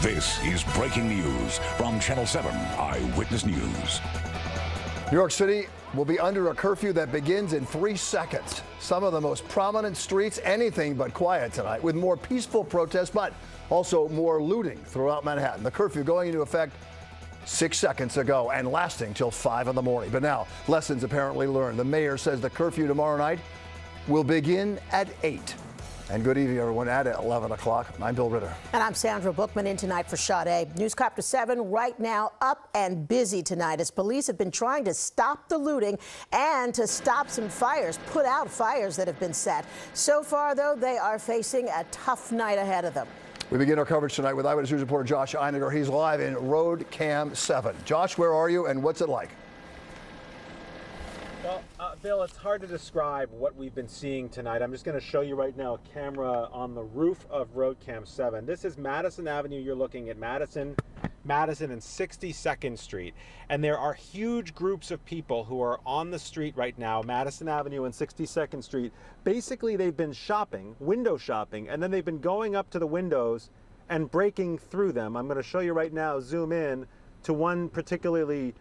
This is breaking news from Channel 7 Eyewitness News. New York City will be under a curfew that begins in 3 seconds. Some of the most prominent streets, anything but quiet tonight, with more peaceful protests, but also more looting throughout Manhattan. The curfew going into effect 6 seconds ago and lasting till 5 in the morning. But now, lessons apparently learned. The mayor says the curfew tomorrow night will begin at 8. And good evening, everyone, at 11 o'clock. I'm Bill Ritter. And I'm Sandra Bookman in tonight for Sade. Newscopter 7 right now up and busy tonight as police have been trying to stop the looting and to stop some fires, put out fires that have been set. So far, though, they are facing a tough night ahead of them. We begin our coverage tonight with Eyewitness News reporter Josh Einiger. He's live in Road Cam 7. Josh, where are you and what's it like? Well, Bill, it's hard to describe what we've been seeing tonight. I'm just going to show you right now a camera on the roof of Road Cam 7. This is Madison Avenue. You're looking at Madison and 62nd Street. And there are huge groups of people who are on the street right now, Madison Avenue and 62nd Street. Basically, they've been shopping, window shopping, and then they've been going up to the windows and breaking through them. I'm going to show you right now, zoom in to one particularly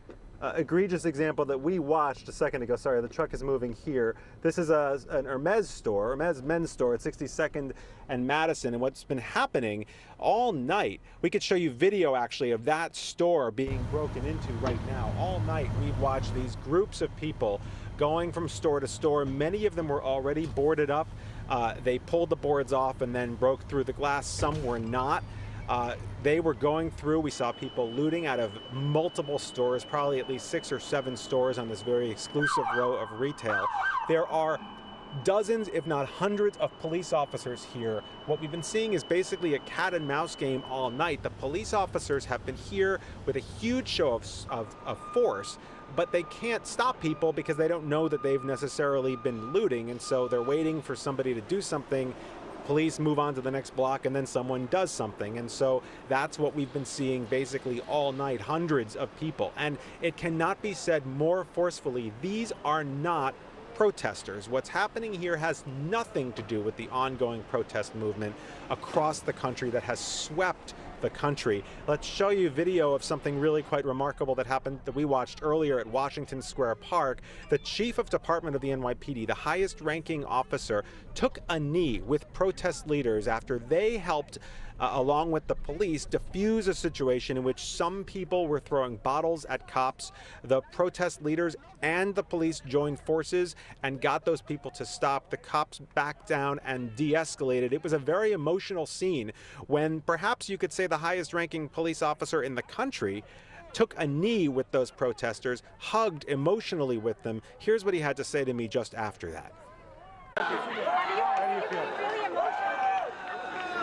egregious example that we watched a second ago. Sorry, the truck is moving here. This is an Hermes store, Hermes men's store at 62nd and Madison. And what's been happening all night, we could show you video actually of that store being broken into right now. All night we've watched these groups of people going from store to store. Many of them were already boarded up. They pulled the boards off and then broke through the glass. Some were not. They were going through. We saw people looting out of multiple stores, probably at least 6 or 7 stores on this very exclusive row of retail. There are dozens, if not hundreds, of police officers here. What we've been seeing is basically a cat and mouse game all night. The police officers have been here with a huge show of force, but they can't stop people because they don't know that they've necessarily been looting, and so they're waiting for somebody to do something. Police move on to the next block and then someone does something. And so that's what we've been seeing basically all night, hundreds of people. And it cannot be said more forcefully, these are not protesters. What's happening here has nothing to do with the ongoing protest movement across the country that has swept the country. Let's show you video of something really quite remarkable that happened that we watched earlier at Washington Square Park. The chief of department of the NYPD, the highest ranking officer, took a knee with protest leaders after they helped along with the police, diffuse a situation in which some people were throwing bottles at cops. The protest leaders and the police joined forces and got those people to stop. The cops backed down and de-escalated. It was a very emotional scene when perhaps you could say the highest ranking police officer in the country took a knee with those protesters, hugged emotionally with them. Here's what he had to say to me just after that.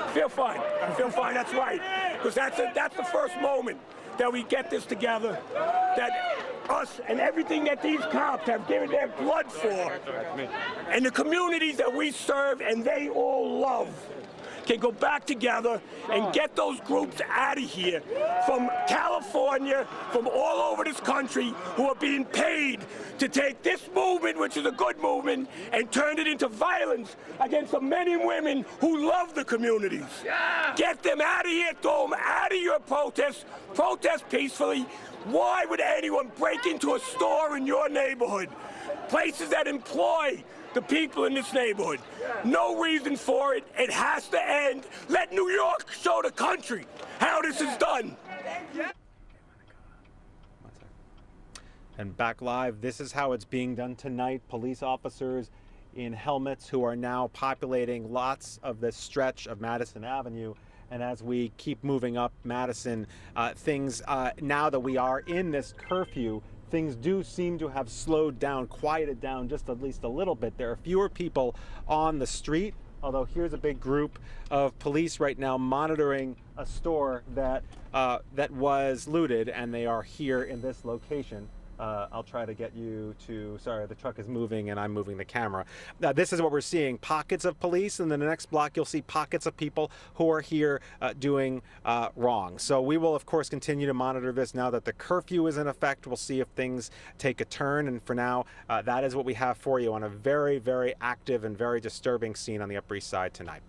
I feel fine. I feel fine. That's right. Because that's the first moment that we get this together. That us and everything that these cops have given their blood for, and the communities that we serve and they all love, can go back together and get those groups out of here from California, from all over this country, who are being paid to take this movement, which is a good movement, and turn it into violence against the men and women who love the communities. Yeah. Get them out of here, throw them out of your protests, protest peacefully. Why would anyone break into a store in your neighborhood? Places that employ the people in this neighborhood. No reason for it. It has to end. Let New York show the country how this is done. And back live, this is how it's being done tonight. Police officers in helmets who are now populating lots of this stretch of Madison Avenue. And as we keep moving up Madison, now that we are in this curfew, things do seem to have slowed down, quieted down just at least a little bit. There are fewer people on the street, although here's a big group of police right now monitoring a store that was looted, and they are here in this location. I'll try to get you to, sorry, the truck is moving and I'm moving the camera. This is what we're seeing, pockets of police, and then the next block you'll see pockets of people who are here doing wrong. So we will of course continue to monitor this now that the curfew is in effect. We'll see if things take a turn, and for now that is what we have for you on a very, very active and very disturbing scene on the Upper East Side tonight.